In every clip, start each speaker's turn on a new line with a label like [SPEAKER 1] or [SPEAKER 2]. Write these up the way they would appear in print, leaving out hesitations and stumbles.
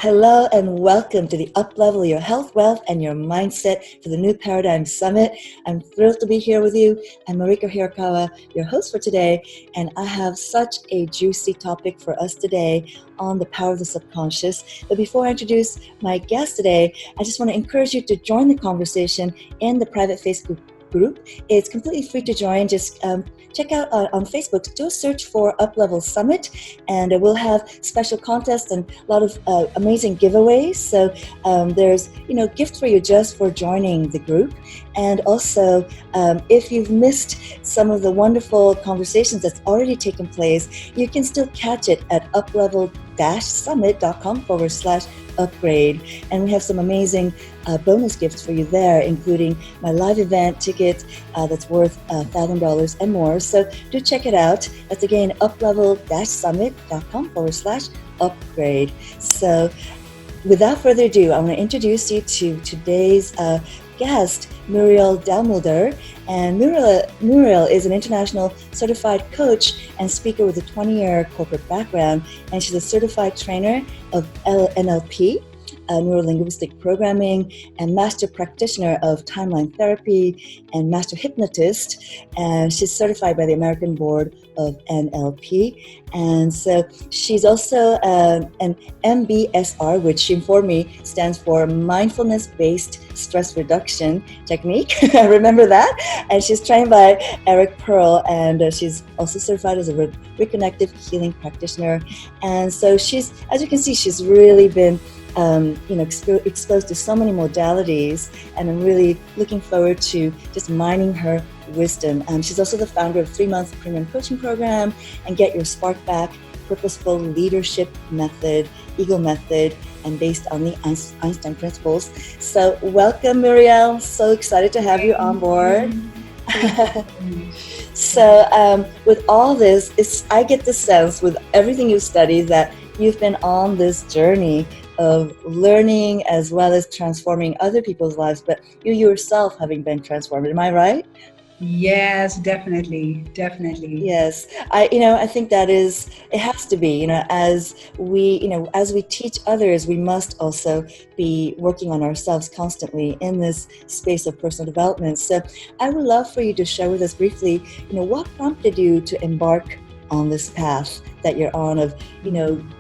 [SPEAKER 1] Hello and welcome to the Uplevel Your Health, Wealth, and Your Mindset for the New Paradigm Summit. I'm thrilled to be here with you. I'm Mariko Hirakawa, your host for today, and I have such a juicy topic for us today on the power of the subconscious. But before I introduce my guest today, I just want to encourage you to join the conversation in the private Facebook group. It's completely free to join. Just check out on Facebook, do a search for Uplevel Summit, and we'll have special contests and a lot of amazing giveaways. So there's gift for you just for joining the group. And also, if you've missed some of the wonderful conversations that's already taken place, you can still catch it at uplevel-summit.com/upgrade. And we have some amazing bonus gifts for you there, including my live event ticket that's worth $1,000 and more. So do check it out. That's again, uplevel-summit.com/upgrade. So without further ado, I want to introduce you to today's guest, Muriel Dalmulder. And Muriel is an international certified coach and speaker with a 20-year corporate background, and she's a certified trainer of NLP, neuro-linguistic programming, and master practitioner of timeline therapy and master hypnotist. And she's certified by the American Board of NLP. And so she's also an MBSR, which she informed me stands for Mindfulness-Based Stress Reduction Technique. I remember that. And she's trained by Eric Pearl, and she's also certified as a reconnective healing practitioner. And so she's, as you can see, she's really been exposed to so many modalities, and I'm really looking forward to just mining her wisdom. She's also the founder of 3-month premium coaching program and Get Your Spark Back, Purposeful Leadership Method, Eagle Method, and based on the Einstein principles. So welcome, Muriel. So excited to have you on board. So with all this, I get the sense with everything you've studied that you've been on this journey of learning as well as transforming other people's lives, but you yourself having been transformed. Am I right?
[SPEAKER 2] Yes, definitely.
[SPEAKER 1] Yes, I think that it has to be. As we teach others, we must also be working on ourselves constantly in this space of personal development. So, I would love for you to share with us briefly, what prompted you to embark on this path that you're on of,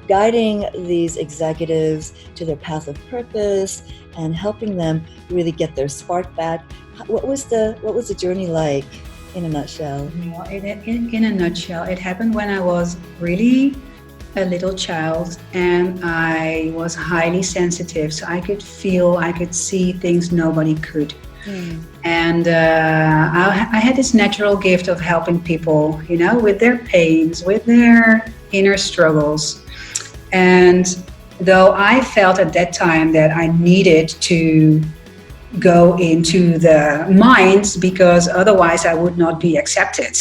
[SPEAKER 1] guiding these executives to their path of purpose and helping them really get their spark back. What was the journey like in a nutshell?
[SPEAKER 2] In a nutshell, it happened when I was really a little child, and I was highly sensitive, so I could feel, I could see things nobody could. And I had this natural gift of helping people, with their pains, with their inner struggles. And though I felt at that time that I needed to go into the mind, because otherwise I would not be accepted,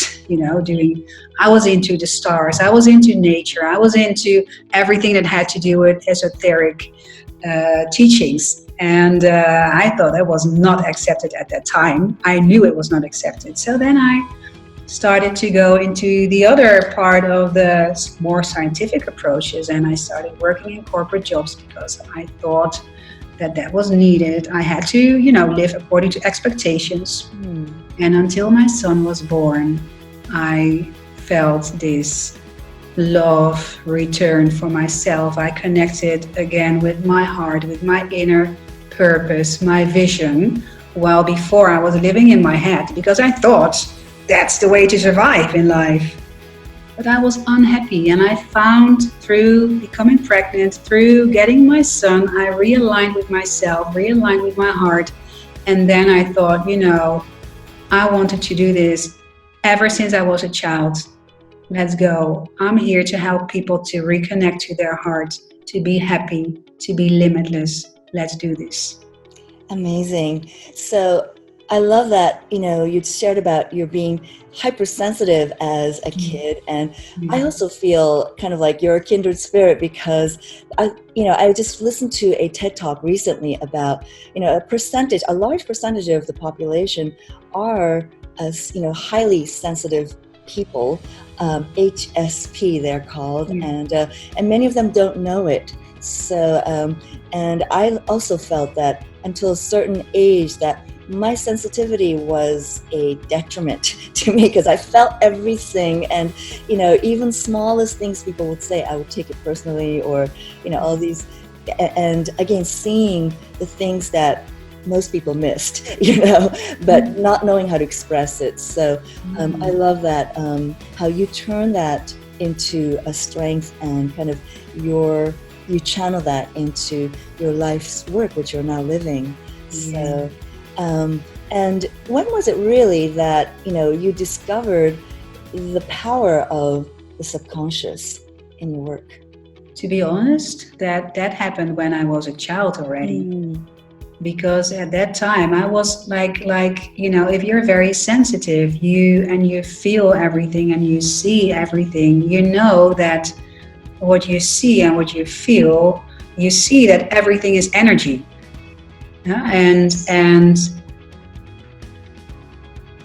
[SPEAKER 2] I was into the stars, I was into nature, I was into everything that had to do with esoteric teachings. And I thought that was not accepted at that time. I knew it was not accepted. So then I started to go into the other part of the more scientific approaches, and I started working in corporate jobs because I thought that was needed. I had to, live according to expectations. And until my son was born, I felt this love return for myself. I connected again with my heart, with my inner purpose, my vision, while before I was living in my head because I thought that's the way to survive in life. But I was unhappy, and I found through becoming pregnant, through getting my son, I realigned with myself, realigned with my heart. And then I thought, I wanted to do this ever since I was a child. Let's go. I'm here to help people to reconnect to their heart, to be happy, to be limitless. Let's do this.
[SPEAKER 1] Amazing. So I love that, you shared about your being hypersensitive as a kid. And I also feel kind of like you're a kindred spirit because I just listened to a TED Talk recently about, a large percentage of the population are, highly sensitive people, HSP they're called, and many of them don't know it. So, and I also felt that until a certain age that my sensitivity was a detriment to me, because I felt everything, and even smallest things people would say, I would take it personally, or all these, and again, seeing the things that most people missed, but not knowing how to express it. So I love that, how you turn that into a strength, and kind of you channel that into your life's work, which you're now living. So, and when was it really that, you discovered the power of the subconscious in your work?
[SPEAKER 2] To be honest, that happened when I was a child already. Because at that time I was like, if you're very sensitive, you feel everything and you see everything, that what you see and what you feel, you see that everything is energy. And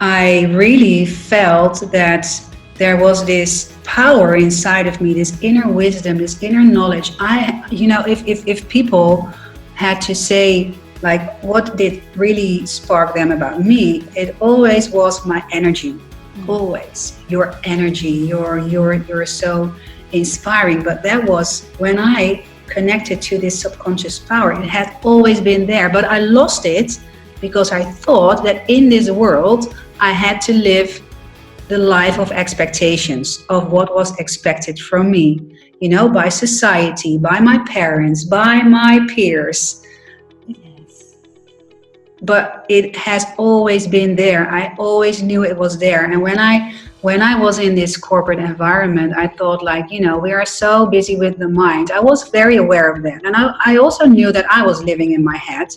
[SPEAKER 2] I really felt that there was this power inside of me, this inner wisdom, this inner knowledge. If people had to say, like, what did really spark them about me, it always was my energy. Always your energy. You're so inspiring. But that was when I connected to this subconscious power. It had always been there, but I lost it because I thought that in this world I had to live the life of expectations, of what was expected from me, by society, by my parents, by my peers. But it has always been there. I always knew it was there. And when I was in this corporate environment, I thought, we are so busy with the mind. I was very aware of that. And I also knew that I was living in my head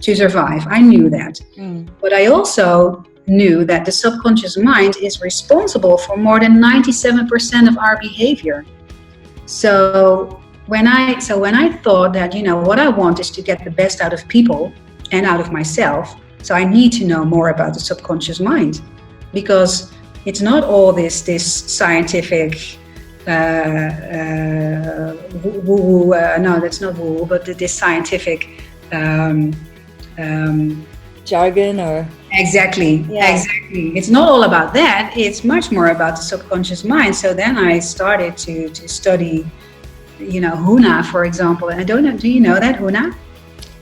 [SPEAKER 2] to survive. I knew that. But I also knew that the subconscious mind is responsible for more than 97% of our behavior. So when I thought that, what I want is to get the best out of people and out of myself, so I need to know more about the subconscious mind, because it's not all this scientific woo-woo, no, that's not woo-woo, but this scientific
[SPEAKER 1] jargon, or
[SPEAKER 2] exactly. It's not all about that. It's much more about the subconscious mind. So then I started to study, Huna, for example. And I don't know, do you know that, Huna?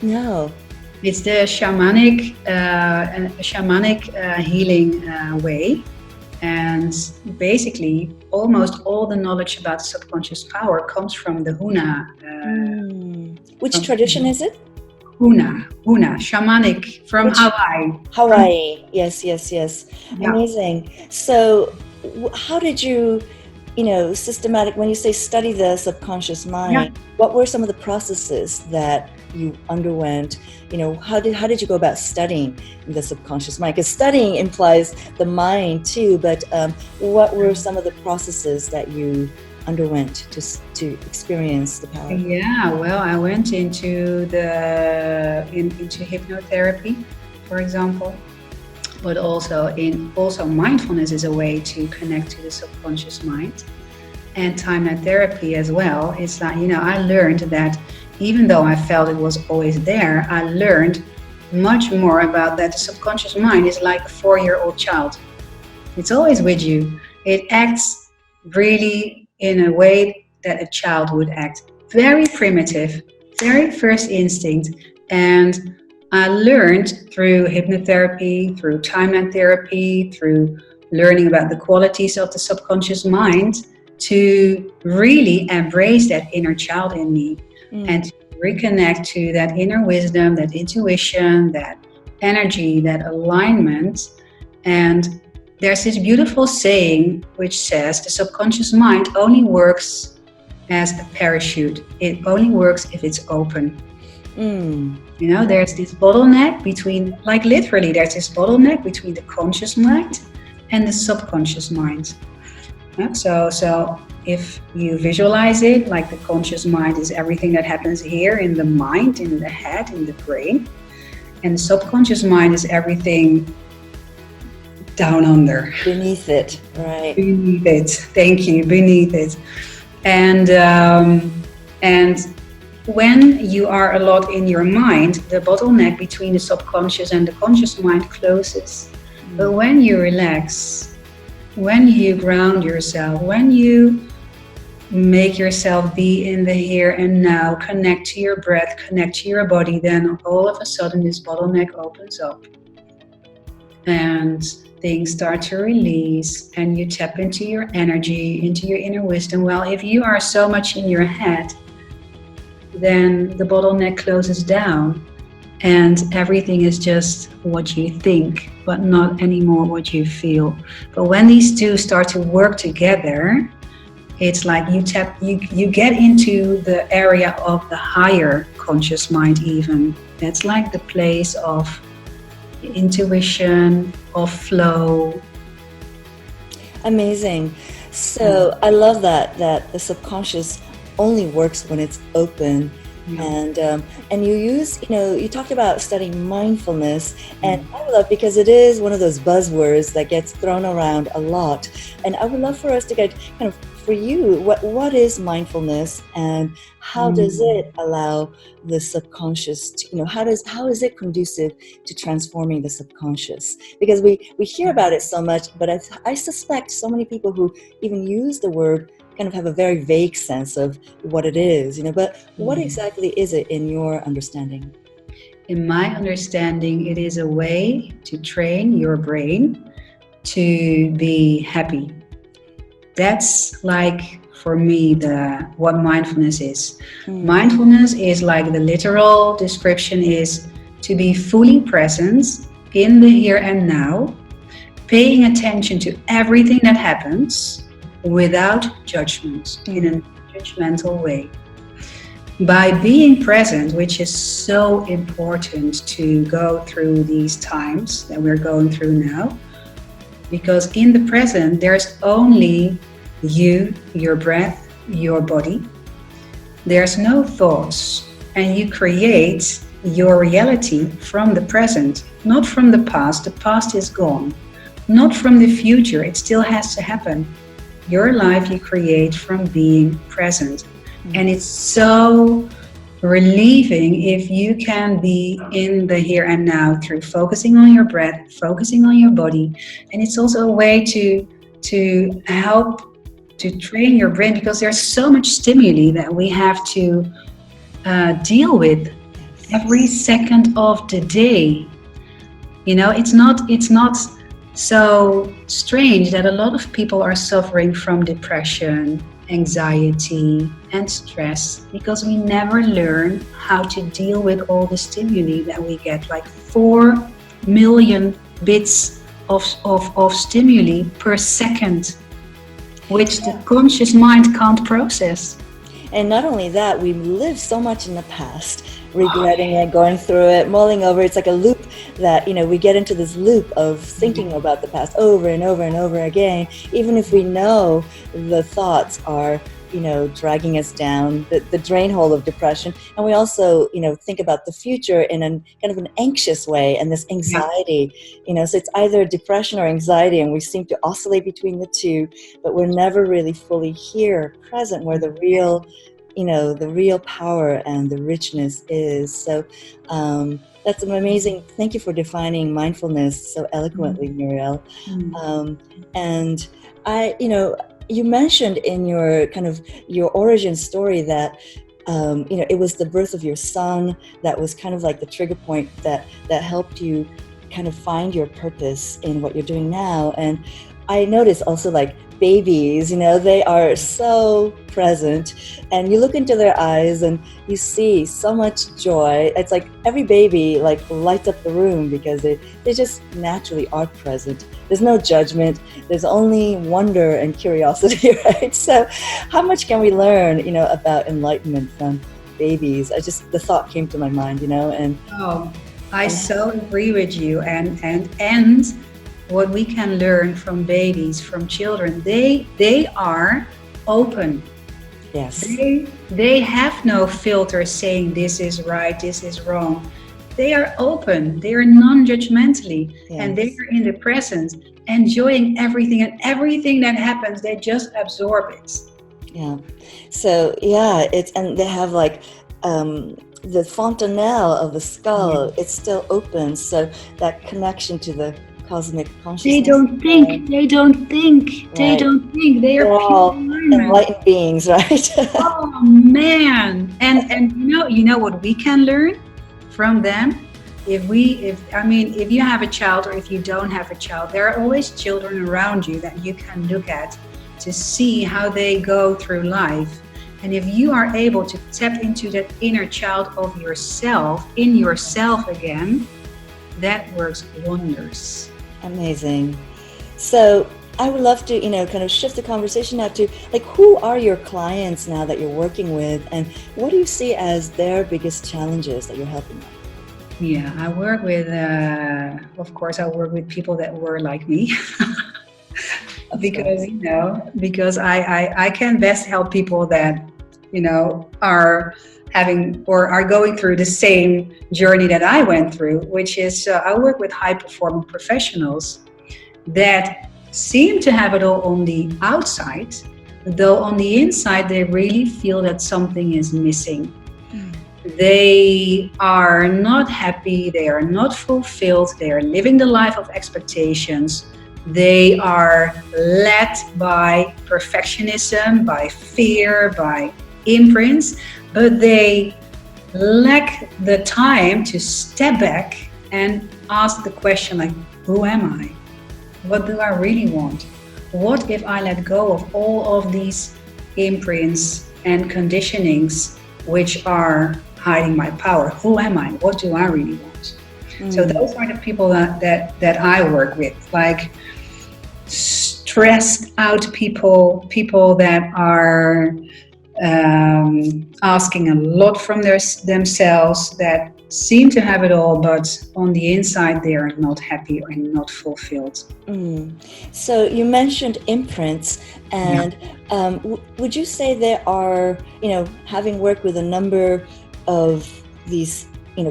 [SPEAKER 1] No.
[SPEAKER 2] It's the shamanic healing way, and basically almost all the knowledge about the subconscious power comes from the Huna.
[SPEAKER 1] Which tradition is it?
[SPEAKER 2] Huna, shamanic from Hawaii.
[SPEAKER 1] Hawaii, yes.
[SPEAKER 2] Yeah.
[SPEAKER 1] Amazing. So how did you, systematic, when you say study the subconscious mind, what were some of the processes that you underwent? How did you go about studying the subconscious mind? Because studying implies the mind too, but what were some of the processes that you underwent to experience the power?
[SPEAKER 2] Yeah, well, I went into hypnotherapy, for example, but also mindfulness is a way to connect to the subconscious mind, and timeline therapy as well. It's like, I learned that even though I felt it was always there, I learned much more about that. The subconscious mind is like a 4-year-old child. It's always with you. It acts really in a way that a child would act. Very primitive, very first instinct. And I learned through hypnotherapy, through timeline therapy, through learning about the qualities of the subconscious mind, to really embrace that inner child in me. And to reconnect to that inner wisdom, that intuition, that energy, that alignment. And there's this beautiful saying which says the subconscious mind only works as a parachute. It only works if it's open. There's this bottleneck between, literally, there's this bottleneck between the conscious mind and the subconscious mind. So if you visualize it, like the conscious mind is everything that happens here in the mind, in the head, in the brain. And the subconscious mind is everything down under.
[SPEAKER 1] Beneath it, right?
[SPEAKER 2] Beneath it. Thank you. Beneath it. And when you are a lot in your mind, the bottleneck between the subconscious and the conscious mind closes. But when you relax, when you ground yourself, when you make yourself be in the here and now, connect to your breath, connect to your body, then all of a sudden this bottleneck opens up and things start to release and you tap into your energy, into your inner wisdom. Well, if you are so much in your head, then the bottleneck closes down and everything is just what you think, but not anymore what you feel. But when these two start to work together, it's like you get into the area of the higher conscious mind even. That's like the place of intuition, of flow.
[SPEAKER 1] Amazing. So I love that the subconscious only works when it's open. And you use, you talked about studying mindfulness, and I love, because it is one of those buzzwords that gets thrown around a lot. And I would love for us to get kind of, for you, what is mindfulness, and how does it allow the subconscious to, how is it conducive to transforming the subconscious? Because we hear about it so much, but I suspect so many people who even use the word kind of have a very vague sense of what it is, but what exactly is it in your understanding?
[SPEAKER 2] In my understanding, it is a way to train your brain to be happy. That's like, for me, what mindfulness is. Mindfulness is like, the literal description is to be fully present in the here and now, paying attention to everything that happens without judgment, in a judgmental way. By being present, which is so important to go through these times that we're going through now, because in the present, there's only you, your breath, your body. There's no thoughts, and you create your reality from the present, not from the past. The past is gone. Not from the future, it still has to happen. Your life you create from being present. And it's so relieving if you can be in the here and now through focusing on your breath, focusing on your body. And it's also a way to help to train your brain, because there's so much stimuli that we have to deal with every second of the day. It's not so strange that a lot of people are suffering from depression, anxiety, and stress, because we never learn how to deal with all the stimuli that we get, like 4 million bits of stimuli per second, which the conscious mind can't process.
[SPEAKER 1] And not only that, we live so much in the past, regretting it, going through it, mulling over. It's like a loop that, we get into this loop of thinking about the past over and over and over again, even if we know the thoughts are, dragging us down the drain hole of depression. And we also, think about the future in a kind of an anxious way, and this anxiety, so it's either depression or anxiety, and we seem to oscillate between the two, but we're never really fully here, present, where the real power and the richness is. So that's an amazing. Thank you for defining mindfulness so eloquently, Muriel. And you mentioned in your kind of your origin story that it was the birth of your son that was kind of like the trigger point that helped you kind of find your purpose in what you're doing now. And I noticed also, like, babies, they are so present, and you look into their eyes and you see so much joy. It's like every baby lights up the room because they just naturally are present. There's no judgment. There's only wonder and curiosity, right? So how much can we learn, about enlightenment from babies? The thought came to my mind, and
[SPEAKER 2] I so agree with you. And what we can learn from babies, from children, they are open.
[SPEAKER 1] Yes.
[SPEAKER 2] They have no filter saying this is right, this is wrong. They are open. They are non-judgmentally, and they are in the present, enjoying everything, and everything that happens, they just absorb it.
[SPEAKER 1] Yeah. So and they have the fontanelle of the skull,
[SPEAKER 2] Yeah.
[SPEAKER 1] it's still open. So that connection to the cosmic
[SPEAKER 2] They
[SPEAKER 1] consciousness.
[SPEAKER 2] don't think, they don't think, they
[SPEAKER 1] Right.
[SPEAKER 2] don't think. They
[SPEAKER 1] They're
[SPEAKER 2] are pure
[SPEAKER 1] all
[SPEAKER 2] alignment.
[SPEAKER 1] enlightened beings, right?
[SPEAKER 2] Oh man. And you know what we can learn from them? If you have a child or if you don't have a child, there are always children around you that you can look at to see how they go through life. And if you are able to tap into that inner child of yourself, in yourself again, that works wonders.
[SPEAKER 1] Amazing. So I would love to, kind of shift the conversation now to like, who are your clients now that you're working with, and what do you see as their biggest challenges that you're helping them?
[SPEAKER 2] Yeah, I work with, of course, I work with people that were like me.
[SPEAKER 1] Of
[SPEAKER 2] because
[SPEAKER 1] course.
[SPEAKER 2] I can best help people that are having or are going through the same journey that I went through, which is I work with high performing professionals that seem to have it all on the outside, though on the inside they really feel that something is missing. They are not happy, they are not fulfilled, they are living the life of expectations. They are led by perfectionism, by fear, by imprints, but they lack the time to step back and ask the question like, who am I? What do I really want? What if I let go of all of these imprints and conditionings which are hiding my power? Who am I? What do I really want? So those are the people that I work with, like stressed out people that are asking a lot from themselves, that seem to have it all, but on the inside they are not happy or not fulfilled.
[SPEAKER 1] So you mentioned imprints, and would you say there are, having worked with a number of these,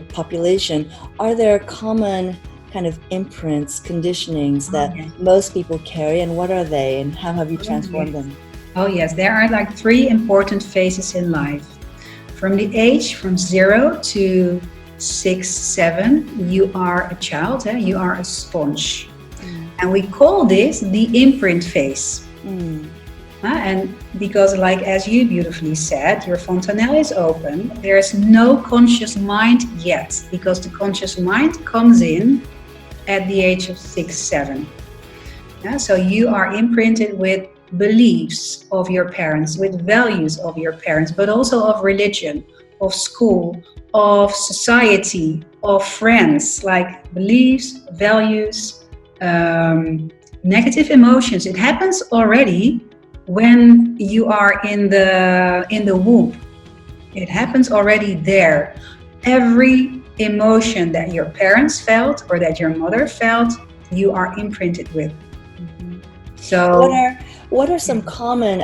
[SPEAKER 1] population, are there common kind of imprints, conditionings that most people carry, and what are they, and how have you transformed them?
[SPEAKER 2] Oh yes, there are like 3 important phases in life. From the age from 0 to 6, 7, you are a child, you are a sponge. And we call this the imprint phase. And because, like as you beautifully said, your fontanelle is open, there's no conscious mind yet, because the conscious mind comes in at the age of 6, 7. So you are imprinted with beliefs of your parents, with values of your parents, but also of religion, of school, of society, of friends, like beliefs, values, negative emotions. It happens already when you are in the womb. It happens already there. Every emotion that your parents felt or that your mother felt, you are imprinted with. So
[SPEAKER 1] what are some common,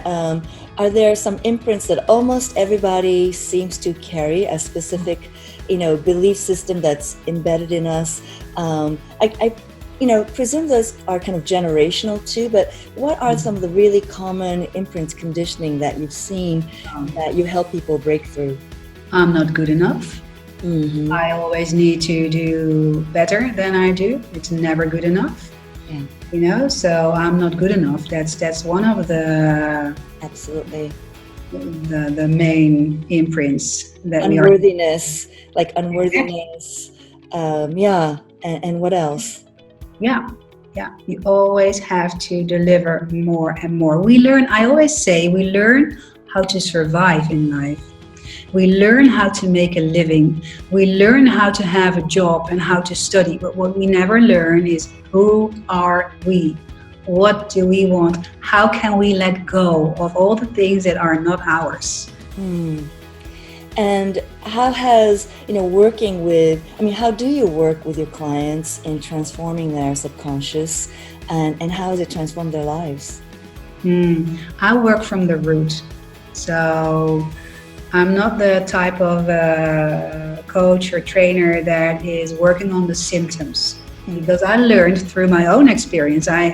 [SPEAKER 1] are there some imprints that almost everybody seems to carry, a specific, belief system that's embedded in us? I presume those are kind of generational too, but what are some of the really common imprints, conditioning that you've seen that you help people break through?
[SPEAKER 2] I'm not good enough. I always need to do better than I do. It's never good enough. So I'm not good enough. That's one of the
[SPEAKER 1] absolutely
[SPEAKER 2] the main imprints that
[SPEAKER 1] unworthiness, like unworthiness. And what else?
[SPEAKER 2] Yeah. You always have to deliver more and more. I always say, we learn how to survive in life. We learn how to make a living. We learn how to have a job and how to study. But what we never learn is, who are we? What do we want? How can we let go of all the things that are not ours?
[SPEAKER 1] And how has, working with, how do you work with your clients in transforming their subconscious, and how has it transformed their lives?
[SPEAKER 2] I work from the root. So I'm not the type of coach or trainer that is working on the symptoms, because I learned through my own experience. I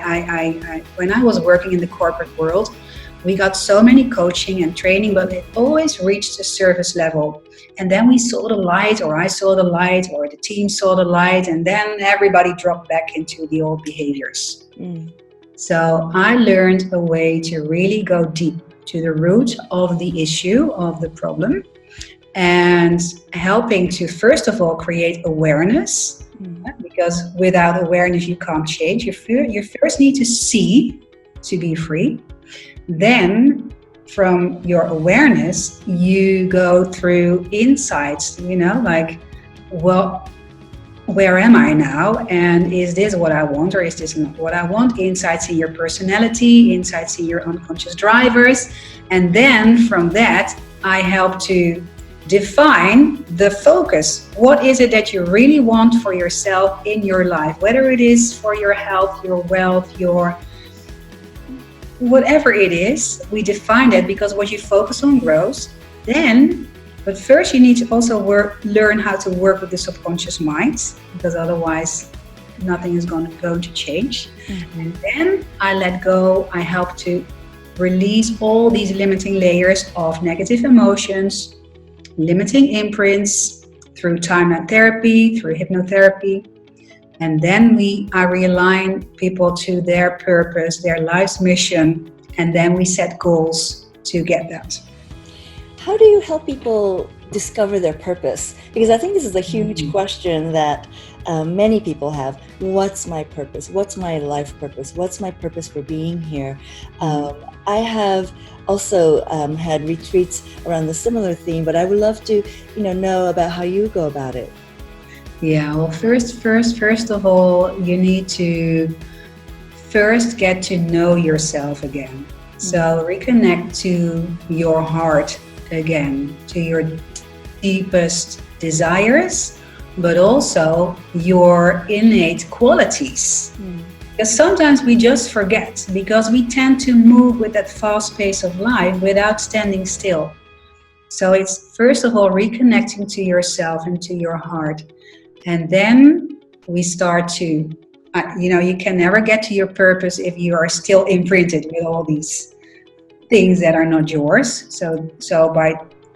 [SPEAKER 2] when I was working in the corporate world, We got so many coaching and training, but it always reached a surface level. And then we saw the light, or I saw the light, or the team saw the light, and then everybody dropped back into the old behaviors. So I learned a way to really go deep to the root of the issue, of the problem, and helping to, first of all, create awareness. Because without awareness, you can't change. You first need to see to be free. Then from your awareness, you go through insights, like, well, where am I now? And is this what I want, or is this not what I want? Insights in your personality, insights in your unconscious drivers. And then from that, I help to define the focus. What is it that you really want for yourself in your life? Whether it is for your health, your wealth, your whatever it is, we define that, because what you focus on grows. But first you need to also learn how to work with the subconscious mind, because otherwise nothing is going to change. And then I let go. I help to release all these limiting layers of negative emotions, limiting imprints through timeline therapy, through hypnotherapy. And then I realign people to their purpose, their life's mission, and then we set goals to get that.
[SPEAKER 1] How do you help people discover their purpose? Because I think this is a huge question that many people have. What's my purpose? What's my life purpose? What's my purpose for being here? I have also had retreats around the similar theme, but I would love to, know about how you go about it.
[SPEAKER 2] Yeah, well, first of all, you need to first get to know yourself again. So reconnect to your heart again, to your deepest desires, but also your innate qualities. Because sometimes we just forget, because we tend to move with that fast pace of life without standing still. So it's first of all reconnecting to yourself and to your heart. And then we start to, you can never get to your purpose if you are still imprinted with all these things that are not yours. So by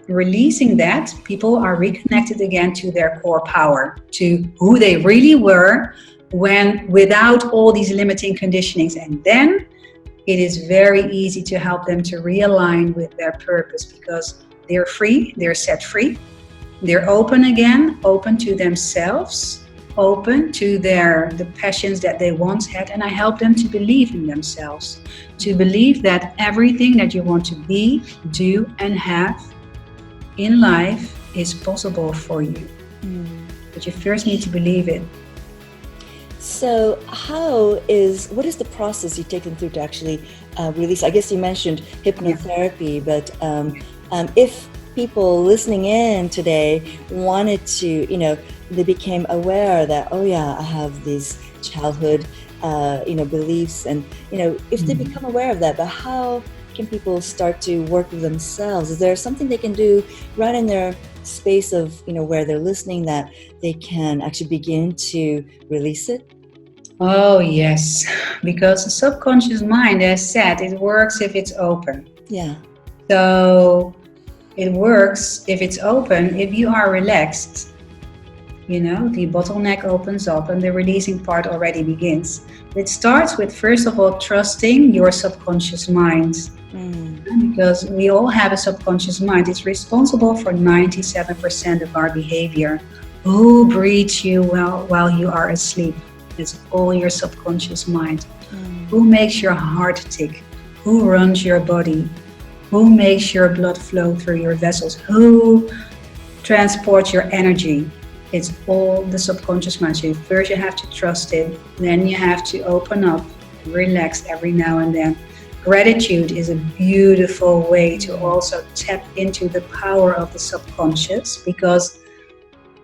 [SPEAKER 2] releasing that, people are reconnected again to their core power, to who they really were without all these limiting conditionings. And then it is very easy to help them to realign with their purpose, because they're free, they're set free. They're open again, open to themselves, open to the passions that they once had. And I help them to believe in themselves, to believe that everything that you want to be, do, and have in life is possible for you. But you first need to believe it.
[SPEAKER 1] So what is the process you take them through to actually release? I guess you mentioned hypnotherapy, but if people listening in today wanted to, they became aware that, I have these childhood, beliefs, and, if they become aware of that, but how can people start to work with themselves? Is there something they can do right in their space of, where they're listening, that they can actually begin to release it?
[SPEAKER 2] Oh, yes. Because the subconscious mind, as said, it works if it's open.
[SPEAKER 1] Yeah.
[SPEAKER 2] So it works if it's open, if you are relaxed. The bottleneck opens up and the releasing part already begins. It starts with, first of all, trusting your subconscious mind. Because we all have a subconscious mind. It's responsible for 97% of our behavior. Who breathes you while you are asleep? It's all your subconscious mind. Who makes your heart tick? Who runs your body? Who makes your blood flow through your vessels? Who transports your energy? It's all the subconscious mind. So first you have to trust it. Then you have to open up, relax every now and then. Gratitude is a beautiful way to also tap into the power of the subconscious, because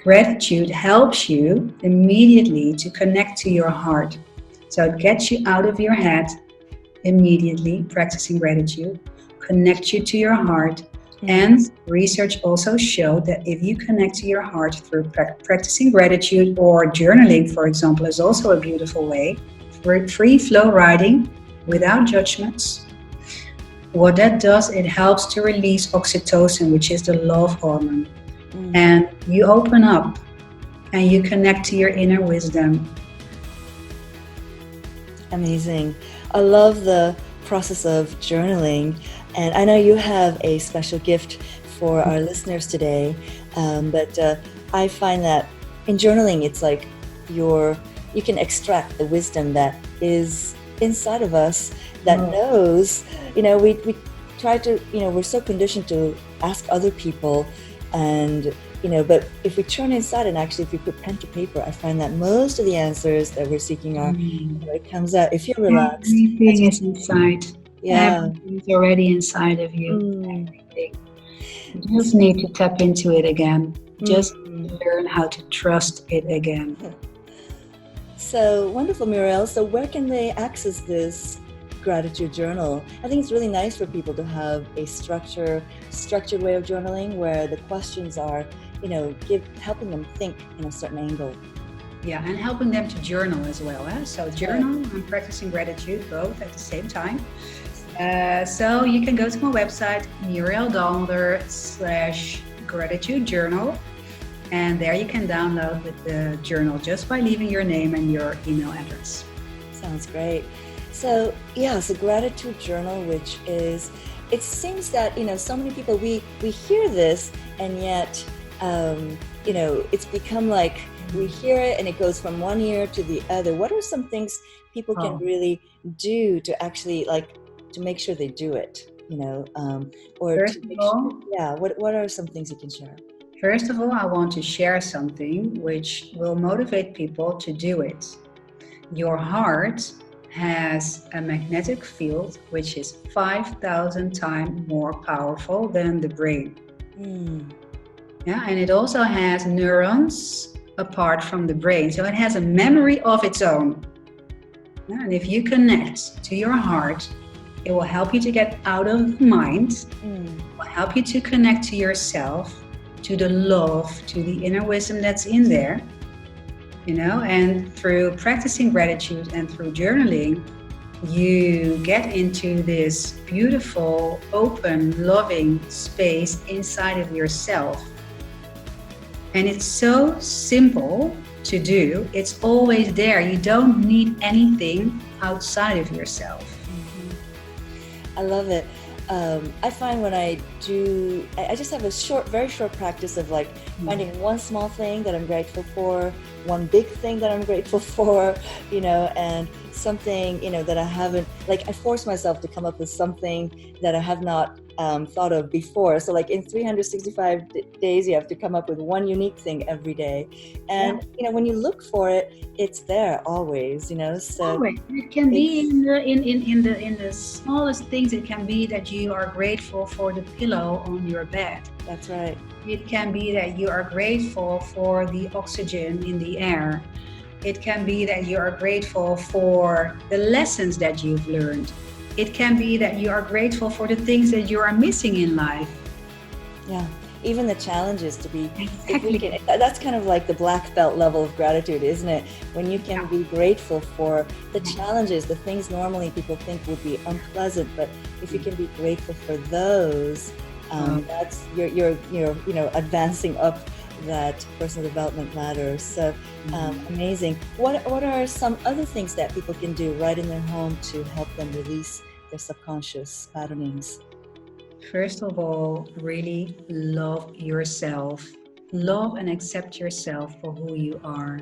[SPEAKER 2] gratitude helps you immediately to connect to your heart. So it gets you out of your head immediately, practicing gratitude, connect you to your heart. And research also showed that if you connect to your heart through practicing gratitude, or journaling, for example, is also a beautiful way, free flow writing without judgments, What that does, it helps to release oxytocin, which is the love hormone. And you open up and you connect to your inner wisdom.
[SPEAKER 1] Amazing. I love the process of journaling. And I know you have a special gift for our listeners today. But I find that in journaling, it's like you can extract the wisdom that is inside of us that knows, we try to, we're so conditioned to ask other people and, but if we turn inside and actually if we put pen to paper, I find that most of the answers that we're seeking are, it comes out if you're relaxed.
[SPEAKER 2] Everything is inside.
[SPEAKER 1] Yeah.
[SPEAKER 2] Everything's already inside of you. Everything. You just need to tap into it again. Just learn how to trust it again.
[SPEAKER 1] So wonderful, Muriel. So where can they access this gratitude journal? I think it's really nice for people to have a structured way of journaling where the questions are, helping them think in a certain angle.
[SPEAKER 2] Yeah, and helping them to journal as well. So journal and practicing gratitude both at the same time. So you can go to my website, murieldamelder.com/gratitude journal. And there you can download the journal just by leaving your name and your email address.
[SPEAKER 1] Sounds great. So it's a gratitude journal, which is, it seems that, so many people, we hear this and yet, it's become like we hear it and it goes from one ear to the other. What are some things people can really do to actually to make sure they do it, what are some things you can share?
[SPEAKER 2] First of all, I want to share something which will motivate people to do it. Your heart has a magnetic field which is 5,000 times more powerful than the brain. Yeah, and it also has neurons apart from the brain. So it has a memory of its own. Yeah, and if you connect to your heart, it will help you to get out of mind. It will help you to connect to yourself, to the love, to the inner wisdom that's in there, and through practicing gratitude and through journaling, you get into this beautiful, open, loving space inside of yourself. And it's so simple to do. It's always there. You don't need anything outside of yourself.
[SPEAKER 1] I love it. I find when I do, I just have a very short practice of finding one small thing that I'm grateful for, one big thing that I'm grateful for, and something, that I haven't, I force myself to come up with something that I have not thought of before. So in 365 days, you have to come up with one unique thing every day. And, when you look for it, it's there always, so.
[SPEAKER 2] Always. It can be in the smallest things. It can be that you are grateful for the pillow on your bed.
[SPEAKER 1] That's right.
[SPEAKER 2] It can be that you are grateful for the oxygen in the air. It can be that you are grateful for the lessons that you've learned. It can be that you are grateful for the things that you are missing in life.
[SPEAKER 1] Yeah, even the challenges to be,
[SPEAKER 2] Exactly.
[SPEAKER 1] That's kind of like the black belt level of gratitude, isn't it? When you can be grateful for the challenges, the things normally people think would be unpleasant, but if you can be grateful for those, that's you're advancing up that personal development ladder. So amazing. What are some other things that people can do right in their home to help them release their subconscious patternings?
[SPEAKER 2] First of all, really love yourself. Love and accept yourself for who you are.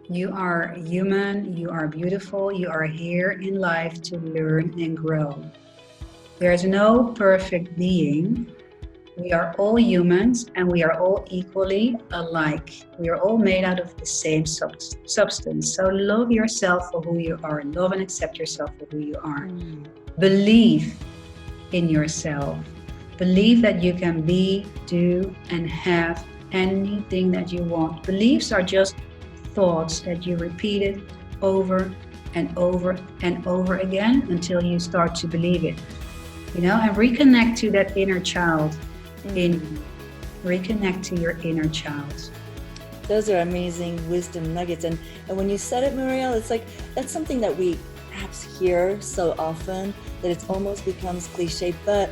[SPEAKER 2] You are human, you are beautiful, you are here in life to learn and grow. There's no perfect being. We are all humans and we are all equally alike. We are all made out of the same substance. So love yourself for who you are. Love and accept yourself for who you are. Believe in yourself. Believe that you can be, do, and have anything that you want. Beliefs are just thoughts that you repeated over and over and over again until you start to believe it. And reconnect to that inner child in you. Reconnect to your inner child.
[SPEAKER 1] Those are amazing wisdom nuggets. And when you said it, Muriel, it's that's something that we perhaps hear so often that it almost becomes cliche, but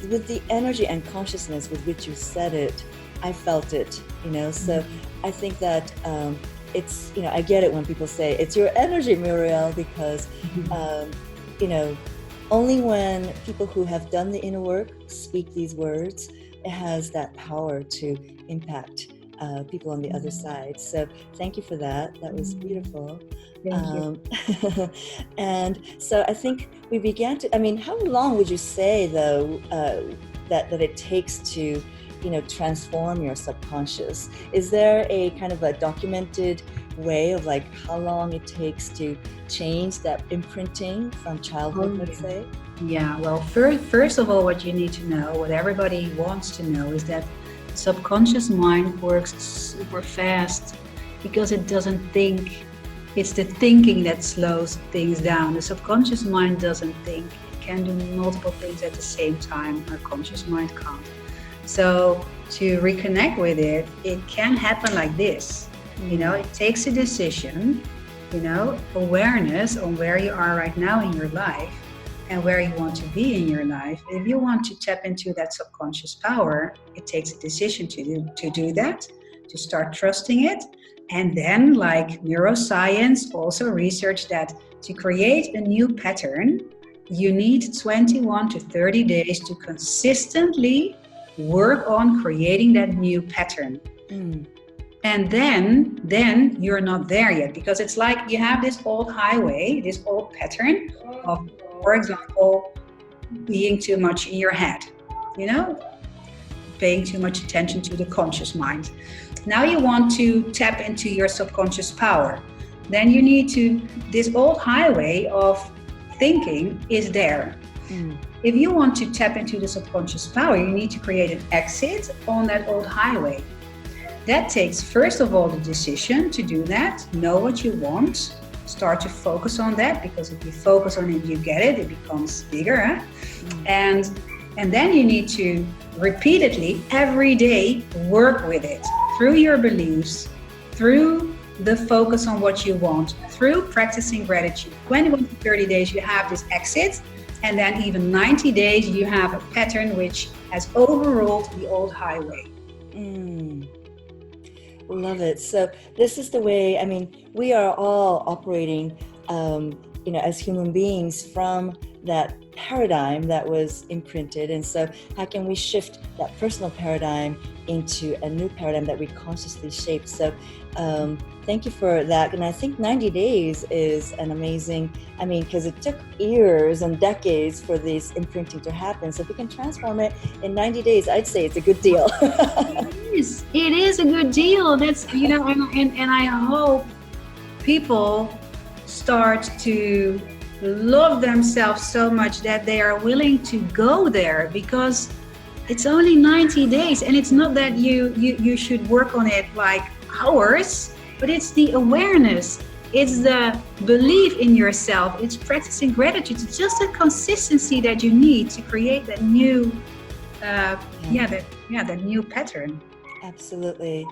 [SPEAKER 1] with the energy and consciousness with which you said it, I felt it, so I think that it's, I get it when people say it's your energy, Muriel, because you know only when people who have done the inner work speak these words, it has that power to impact people on the other side. So thank you for that. That was beautiful.
[SPEAKER 2] Thank you.
[SPEAKER 1] And so I think we began to, how long would you say though that it takes to transform your subconscious? Is there a kind of a documented way of like how long it takes to change that imprinting from childhood, let's say?
[SPEAKER 2] Yeah, well, first of all, what you need to know, what everybody wants to know, is that subconscious mind works super fast because it doesn't think. It's the thinking that slows things down. The subconscious mind doesn't think. It can do multiple things at the same time. Our conscious mind can't. So to reconnect with it, it can happen like this. It takes a decision, awareness on where you are right now in your life and where you want to be in your life. If you want to tap into that subconscious power, it takes a decision to do that, to start trusting it. And then, like neuroscience also research that to create a new pattern, you need 21 to 30 days to consistently work on creating that new pattern. And then you're not there yet, because it's like you have this old highway, this old pattern of, for example, being too much in your head, paying too much attention to the conscious mind. Now you want to tap into your subconscious power. Then you need to, this old highway of thinking is there. If you want to tap into the subconscious power, you need to create an exit on that old highway. That takes, first of all, the decision to do that, know what you want, start to focus on that, because if you focus on it, you get it, it becomes bigger. Huh? And then you need to repeatedly, every day, work with it through your beliefs, through the focus on what you want, through practicing gratitude. 21 to 30 days, you have this exit, and then even 90 days, you have a pattern which has overruled the old highway.
[SPEAKER 1] Love it. So this is the way, we are all operating, as human beings from that paradigm that was imprinted. And so how can we shift that personal paradigm into a new paradigm that we consciously shape? So thank you for that. And I think 90 days is an amazing, because it took years and decades for this imprinting to happen. So if we can transform it in 90 days, I'd say it's a good deal.
[SPEAKER 2] It is a good deal. That's, and I hope people start to love themselves so much that they are willing to go there, because it's only 90 days. And it's not that you should work on it like hours, but it's the awareness. It's the belief in yourself. It's practicing gratitude. It's just the consistency that you need to create that new, that new pattern.
[SPEAKER 1] Absolutely.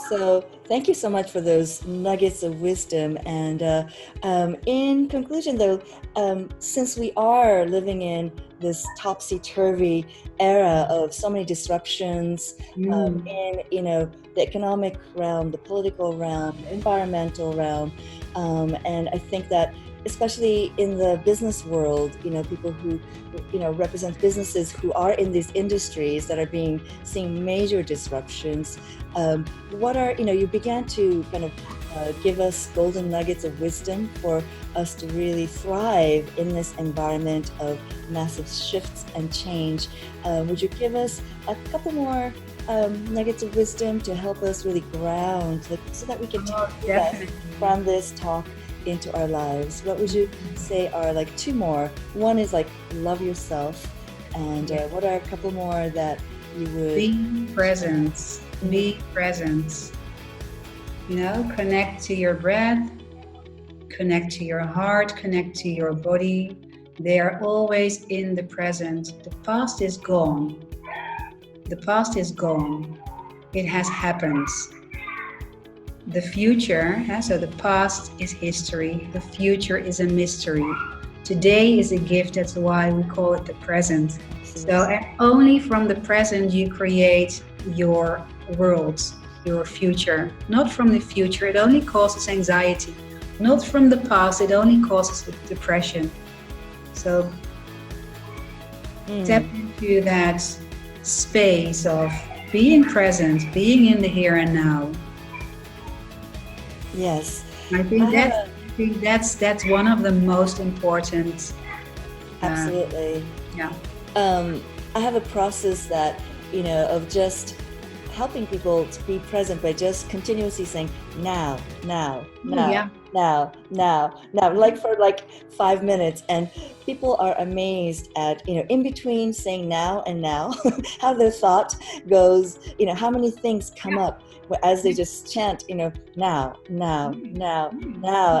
[SPEAKER 1] So thank you so much for those nuggets of wisdom. And in conclusion, though, since we are living in this topsy-turvy era of so many disruptions in, the economic realm, the political realm, the environmental realm, and I think that especially in the business world, people who, represent businesses who are in these industries that are seeing major disruptions. What are, you began to kind of give us golden nuggets of wisdom for us to really thrive in this environment of massive shifts and change. Would you give us a couple more nuggets of wisdom to help us really ground, so that we can take that from this talk into our lives? What would you say are like two more? One is like love yourself, and what are a couple more that you would
[SPEAKER 2] be present? Be present. Connect to your breath, connect to your heart, connect to your body. They are always in the present. The past is gone. The past is gone. It has happened. the future, so the past is history, the future is a mystery. Today is a gift, that's why we call it the present. So and only from the present you create your world, your future. Not from the future, it only causes anxiety. Not from the past, it only causes depression. So step into that space of being present, being in the here and now.
[SPEAKER 1] Yes.
[SPEAKER 2] I think that's one of the most important.
[SPEAKER 1] Absolutely.
[SPEAKER 2] Yeah.
[SPEAKER 1] I have a process that, of just helping people to be present by just continuously saying now, like for like 5 minutes. And people are amazed at, in between saying now and now, how their thought goes, how many things come up as they just chant, now.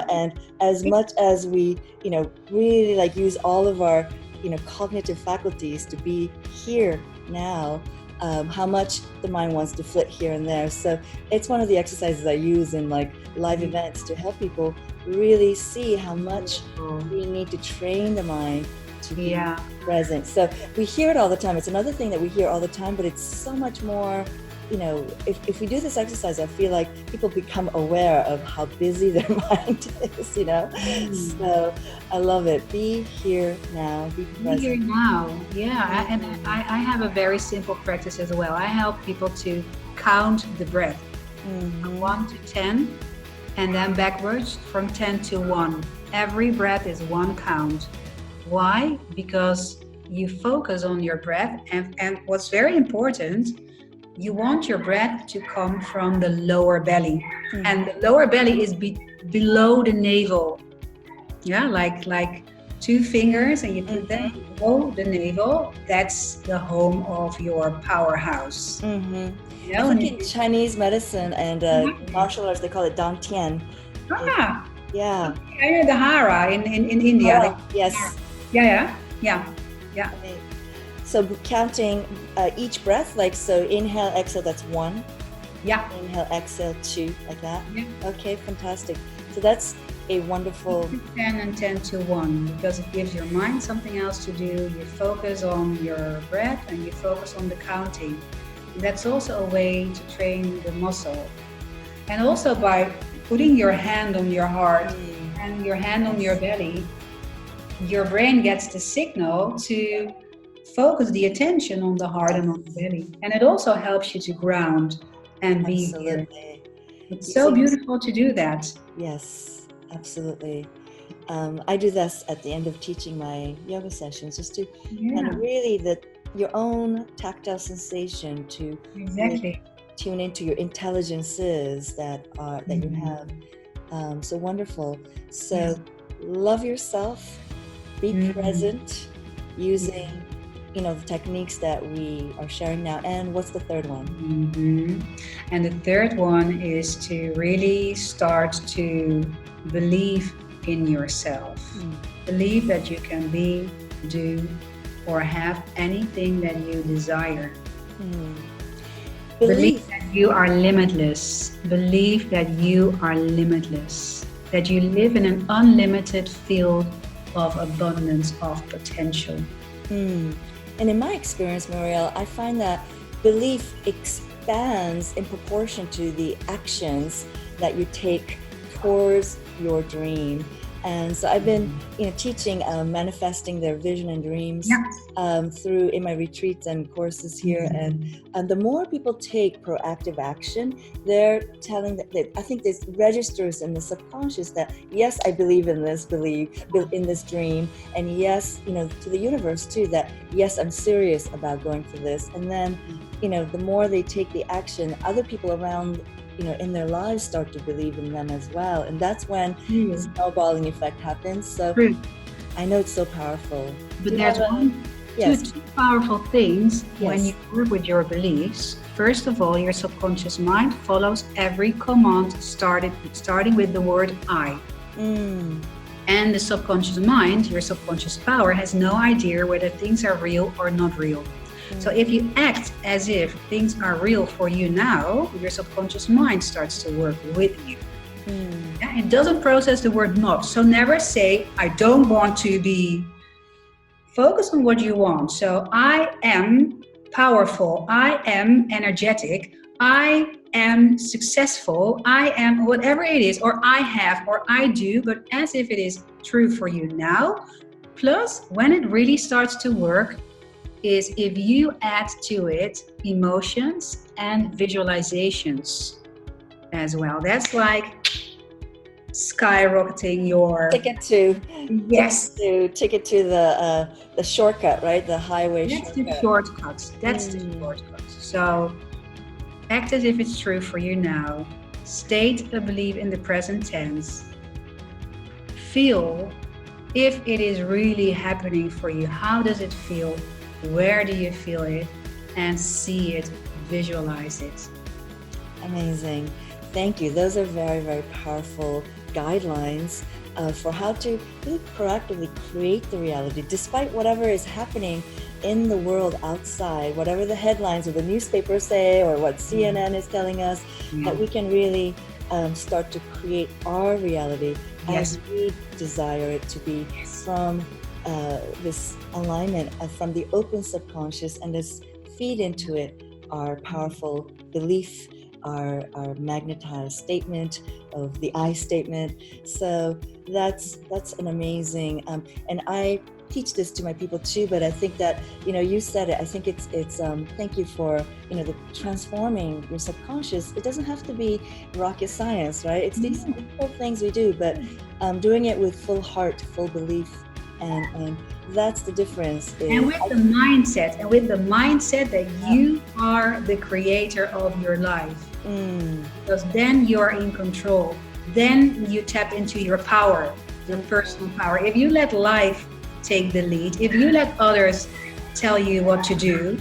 [SPEAKER 1] And as much as we, really like use all of our, cognitive faculties to be here now, how much the mind wants to flit here and there. So it's one of the exercises I use in like live events to help people really see how much we need to train the mind to be present. So we hear it all the time. It's another thing that we hear all the time, but it's so much more, if we do this exercise, I feel like people become aware of how busy their mind is, So I love it. Be here now, be present.
[SPEAKER 2] Be here now, yeah. And I have a very simple practice as well. I help people to count the breath from 1 to 10 and then backwards from 10 to 1. Every breath is one count. Why? Because you focus on your breath, and what's very important, you want your breath to come from the lower belly. And the lower belly is below the navel. Yeah, like 2 fingers, and you put them below the navel. That's the home of your powerhouse.
[SPEAKER 1] I think in Chinese medicine and martial arts, they call it dantian. Yeah.
[SPEAKER 2] I know the hara in India.
[SPEAKER 1] Yes.
[SPEAKER 2] Yeah.
[SPEAKER 1] So counting each breath, like so inhale, exhale, that's 1.
[SPEAKER 2] Yeah.
[SPEAKER 1] Inhale, exhale, 2, like that.
[SPEAKER 2] Yeah.
[SPEAKER 1] Okay, fantastic. So that's a wonderful
[SPEAKER 2] 10 and 10 to 1, because it gives your mind something else to do. You focus on your breath and you focus on the counting. That's also a way to train the muscle. And also by putting your hand on your heart and your hand on your belly, your brain gets the signal to focus the attention on the heart and on the belly. And it also helps you to ground and be here. It's so beautiful to do that.
[SPEAKER 1] Yes, absolutely. I do this at the end of teaching my yoga sessions, just to kind of really your own tactile sensation to really tune into your intelligences that you have. So wonderful. So love yourself, be present, using the techniques that we are sharing now. And what's the third one?
[SPEAKER 2] And the third one is to really start to believe in yourself. Believe that you can be, do, or have anything that you desire. Believe that you are limitless. Believe that you are limitless. That you live in an unlimited field of abundance, of potential.
[SPEAKER 1] And in my experience, Muriel, I find that belief expands in proportion to the actions that you take towards your dream. And so I've been, teaching manifesting their vision and dreams through in my retreats and courses here. And the more people take proactive action, they're telling that I think this registers in the subconscious that yes, I believe in this, believe in this dream, and yes, to the universe too, that yes, I'm serious about going for this. And then, the more they take the action, other people around in their lives start to believe in them as well. And that's when the snowballing effect happens. So I know it's so powerful.
[SPEAKER 2] But there's two powerful things when you work with your beliefs. First of all, your subconscious mind follows every command starting with the word I. And the subconscious mind, your subconscious power, has no idea whether things are real or not real. So if you act as if things are real for you now, your subconscious mind starts to work with you. Yeah, it doesn't process the word not. So never say, I don't want to be. Focus on what you want. So I am powerful. I am energetic. I am successful. I am whatever it is, or I have, or I do, but as if it is true for you now. Plus, when it really starts to work, is if you add to it emotions and visualizations as well. That's like skyrocketing your
[SPEAKER 1] Ticket to
[SPEAKER 2] yes.
[SPEAKER 1] ticket to the shortcut, right? The highway
[SPEAKER 2] That's the
[SPEAKER 1] shortcut.
[SPEAKER 2] shortcut. That's the shortcut. So act as if it's true for you now. State a belief in the present tense. Feel if it is really happening for you. How does it feel? Where do you feel it? And see it, visualize it.
[SPEAKER 1] Amazing. Thank you. Those are very, very powerful guidelines for how to really proactively create the reality, despite whatever is happening in the world outside, whatever the headlines or the newspapers say, or what CNN is telling us, that we can really start to create our reality as we desire it to be, from this alignment, from the open subconscious, and just feed into it our powerful belief, our magnetized statement of the I statement. So that's an amazing, and I teach this to my people too, but I think that, you said it, I think it's thank you for, the transforming your subconscious. It doesn't have to be rocket science, right? It's these simple things we do, but doing it with full heart, full belief, and that's the difference.
[SPEAKER 2] And with the mindset that you are the creator of your life. Because then you're in control. Then you tap into your power, your personal power. If you let life take the lead, if you let others tell you what to do,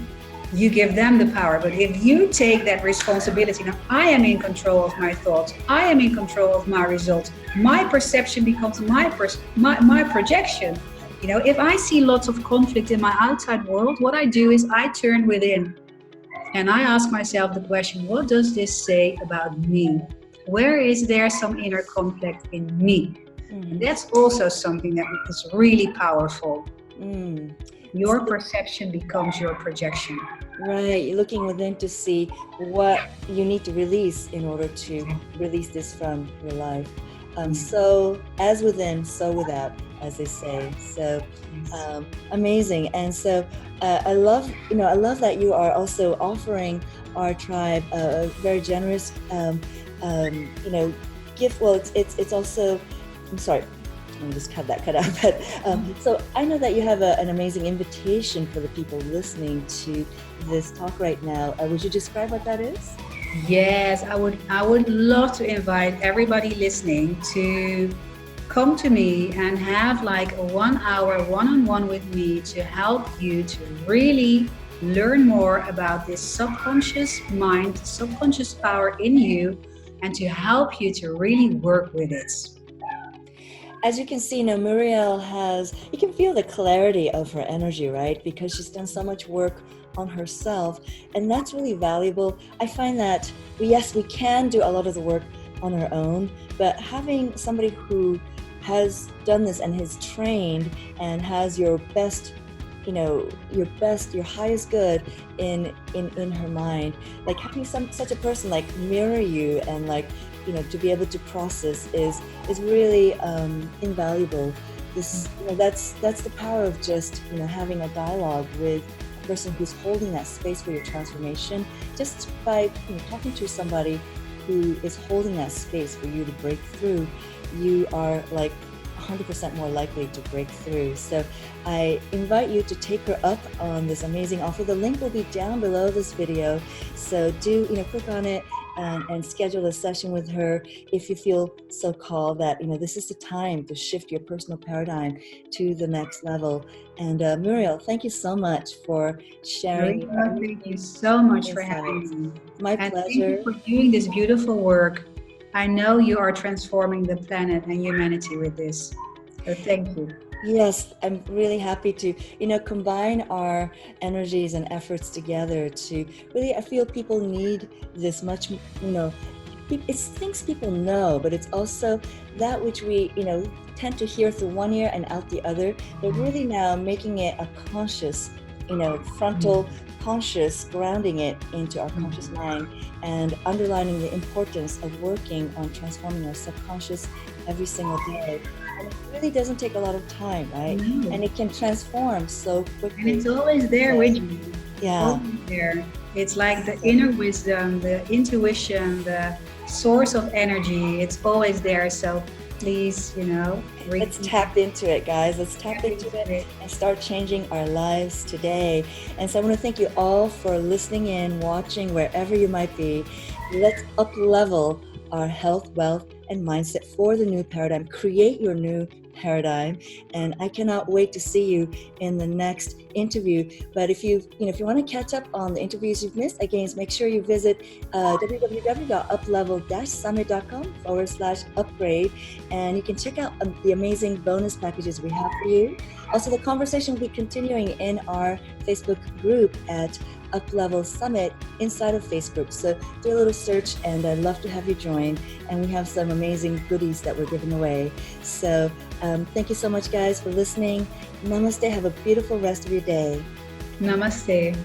[SPEAKER 2] you give them the power. But if you take that responsibility, now I am in control of my thoughts, I am in control of my results, my perception becomes my projection. If I see lots of conflict in my outside world, what I do is I turn within and I ask myself the question, what does this say about me? Where is there some inner conflict in me? And that's also something that is really powerful. Your perception becomes your projection.
[SPEAKER 1] Right, you're looking within to see what you need to release in order to release this from your life. So as within, so without, as they say. So amazing. And so I love that you are also offering our tribe a very generous gift. Well, it's also, I'm sorry, let me just cut out. But so I know that you have an amazing invitation for the people listening to this talk right now. Would you describe what that is?
[SPEAKER 2] Yes, I would love to invite everybody listening to come to me and have like a 1 hour one-on-one with me to help you to really learn more about this subconscious mind, subconscious power in you, and to help you to really work with it.
[SPEAKER 1] As you can see, Muriel you can feel the clarity of her energy, right? Because she's done so much work on herself, and that's really valuable. I find that, yes, we can do a lot of the work on our own, but having somebody who has done this and has trained and has your best, your highest good in her mind, like having such a person like mirror you and to be able to process is really invaluable. This, that's the power of just having a dialogue with a person who's holding that space for your transformation. Just by talking to somebody who is holding that space for you to break through, you are like 100% more likely to break through. So I invite you to take her up on this amazing offer. The link will be down below this video. So do click on it and schedule a session with her if you feel so called that this is the time to shift your personal paradigm to the next level. And Muriel, thank you so much for sharing.
[SPEAKER 2] Mariko, thank you so much for having me.
[SPEAKER 1] My
[SPEAKER 2] pleasure.
[SPEAKER 1] Thank
[SPEAKER 2] you for doing this beautiful work. I know you are transforming the planet and humanity with this. So thank you.
[SPEAKER 1] Yes, I'm really happy to, combine our energies and efforts together to really, I feel people need this much, it's things people know, but it's also that which we, tend to hear through one ear and out the other. They're really now making it a conscious, frontal conscious, grounding it into our conscious mind and underlining the importance of working on transforming our subconscious every single day. And it really doesn't take a lot of time, right?
[SPEAKER 2] No.
[SPEAKER 1] And it can transform so
[SPEAKER 2] And
[SPEAKER 1] quickly.
[SPEAKER 2] it's always there with you.
[SPEAKER 1] Yeah.
[SPEAKER 2] Always there. It's like the
[SPEAKER 1] So,
[SPEAKER 2] inner wisdom, the intuition, the source of energy. It's always there. So please,
[SPEAKER 1] let's tap into it, guys. Let's tap into it
[SPEAKER 2] it.
[SPEAKER 1] and start changing our lives today. And so I want to thank you all for listening in, watching, wherever you might be. Let's up level our health, wealth, and mindset for the new paradigm. Create your new paradigm. And I cannot wait to see you in the next interview. But if you want to catch up on the interviews you've missed, again, make sure you visit www.uplevel-summit.com/upgrade, and you can check out the amazing bonus packages we have for you. Also, the conversation will be continuing in our Facebook group at Uplevel Summit inside of Facebook. So do a little search, and I'd love to have you join. And we have some amazing goodies that we're giving away. So thank you so much, guys, for listening. Namaste. Have a beautiful rest of your day.
[SPEAKER 2] Namaste.